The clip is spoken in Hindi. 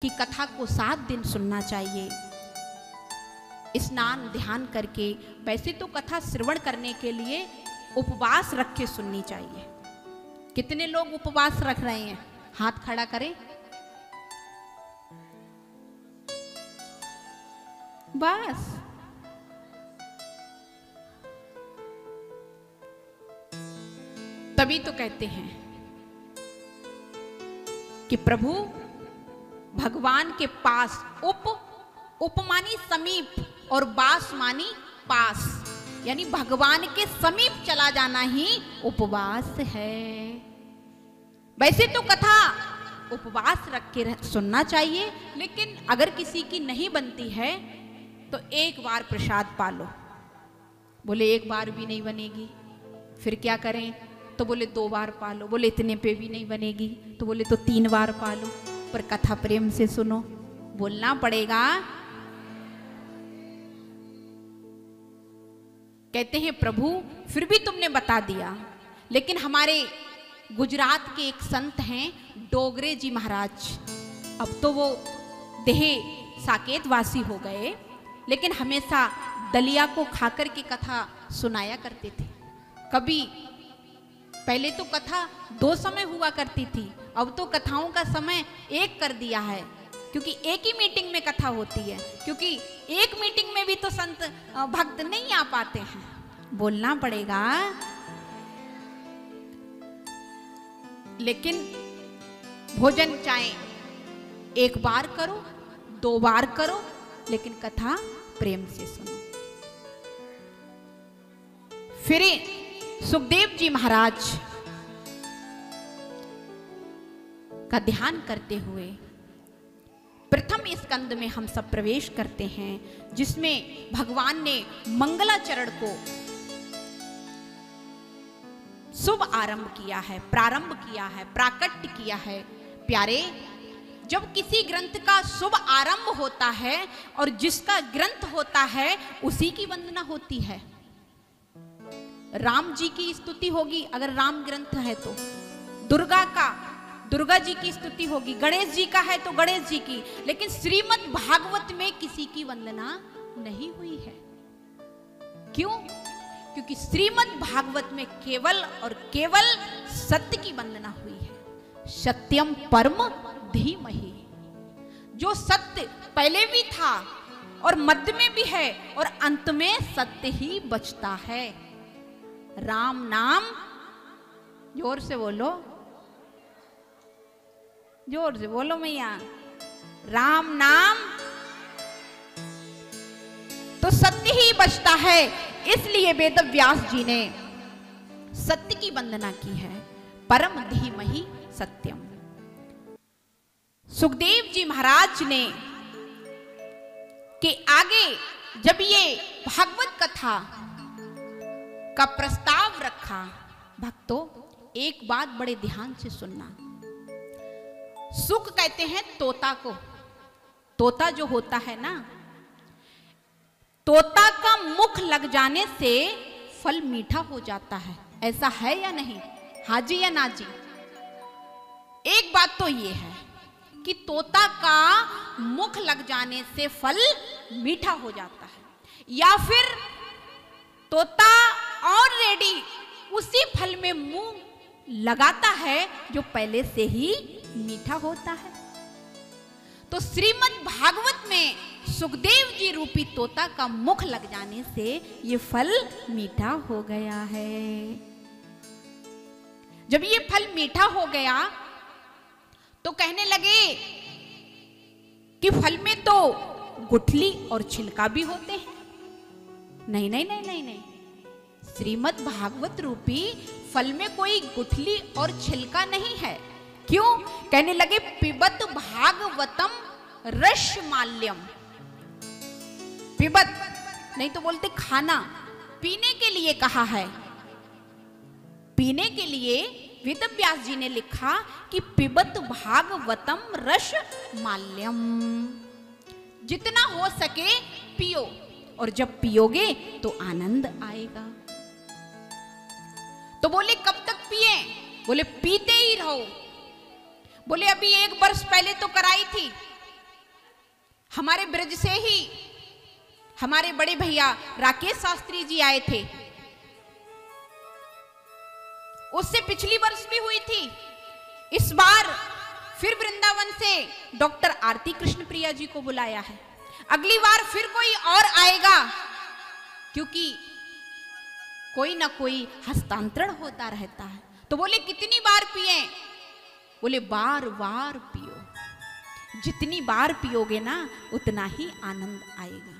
कि कथा को 7 दिन सुनना चाहिए स्नान ध्यान करके। वैसे तो कथा श्रवण करने के लिए उपवास रख के सुननी चाहिए। कितने लोग उपवास रख रहे हैं? हाथ खड़ा करें। बस तभी तो कहते हैं कि प्रभु भगवान के पास उप मानी समीप और बास मानी पास, यानी भगवान के समीप चला जाना ही उपवास है। वैसे तो कथा उपवास रख के सुनना चाहिए, लेकिन अगर किसी की नहीं बनती है तो एक बार प्रसाद पालो। बोले एक बार भी नहीं बनेगी, फिर क्या करें? तो बोले 2 बार पालो। बोले इतने पे भी नहीं बनेगी, तो बोले तो 3 बार पालो, पर कथा प्रेम से सुनो। बोलना पड़ेगा। कहते हैं प्रभु फिर भी तुमने बता दिया, लेकिन हमारे गुजरात के एक संत हैं डोगरे जी महाराज, अब तो वो देह साकेत वासी हो गए, लेकिन हमेशा दलिया को खाकर के कथा सुनाया करते थे। कभी पहले तो कथा 2 समय हुआ करती थी, अब तो कथाओं का समय 1 कर दिया है, क्योंकि एक ही मीटिंग में कथा होती है, क्योंकि एक मीटिंग में भी तो संत भक्त नहीं आ पाते हैं। बोलना पड़ेगा। लेकिन भोजन चाहे 1 बार करो 2 बार करो, लेकिन कथा प्रेम से सुनो। फिर सुखदेव जी महाराज का ध्यान करते हुए प्रथम स्कंद में हम सब प्रवेश करते हैं, जिसमें भगवान ने मंगलाचरण को शुभ आरंभ किया है, प्रारंभ किया है, प्राकट्य किया है। प्यारे, जब किसी ग्रंथ का शुभ आरंभ होता है और जिसका ग्रंथ होता है उसी की वंदना होती है। राम जी की स्तुति होगी अगर राम ग्रंथ है तो, दुर्गा जी की स्तुति होगी, गणेश जी का है तो गणेश जी की, लेकिन श्रीमद् भागवत में किसी की वंदना नहीं हुई है। क्यों? क्योंकि श्रीमद् भागवत में केवल और केवल सत्य की वंदना हुई है। सत्यम परम धीमहि, जो सत्य पहले भी था और मध्य में भी है और अंत में सत्य ही बचता है। राम नाम, जोर से बोलो, जोर से बोलो मैया, राम नाम तो सत्य ही बचता है। इसलिए वेद व्यास जी ने सत्य की वंदना की है। परम धीमहि सत्यम। सुखदेव जी महाराज ने के आगे जब ये भागवत कथा का प्रस्ताव रखा, भक्तों एक बात बड़े ध्यान से सुनना। सुख कहते हैं तोता को। तोता जो होता है ना, तोता का मुख लग जाने से फल मीठा हो जाता है, ऐसा है या नहीं? हाँ जी या ना जी? एक बात तो ये है कि तोता का मुख लग जाने से फल मीठा हो जाता है, या फिर तोता ऑलरेडी उसी फल में मुंह लगाता है जो पहले से ही मीठा होता है। तो श्रीमद् भागवत में सुखदेव जी रूपी तोता का मुख लग जाने से ये फल मीठा हो गया है। जब ये फल मीठा हो गया तो कहने लगे कि फल में तो गुठली और छिलका भी होते हैं। नहीं नहीं नहीं नहीं नहीं, श्रीमद् भागवत रूपी फल में कोई गुठली और छिलका नहीं है। क्यों? कहने लगे पिबत भागवतम रसमाल्यम। पिबत नहीं तो बोलते खाना, पीने के लिए कहा है। पीने के लिए वेद व्यास जी ने लिखा कि पिबत भागवतम रसमाल्यम। जितना हो सके पियो, और जब पियोगे तो आनंद आएगा। तो बोले कब तक पिए? बोले पीते ही रहो। बोले अभी 1 वर्ष पहले तो कराई थी, हमारे ब्रज से ही हमारे बड़े भैया राकेश शास्त्री जी आए थे, उससे पिछली वर्ष भी हुई थी। इस बार फिर वृंदावन से डॉक्टर आरती कृष्ण प्रिया जी को बुलाया है। अगली बार फिर कोई और आएगा, क्योंकि कोई ना कोई हस्तांतरण होता रहता है। तो बोले कितनी बार पिए? बोले बार बार पियो, जितनी बार पियोगे ना उतना ही आनंद आएगा।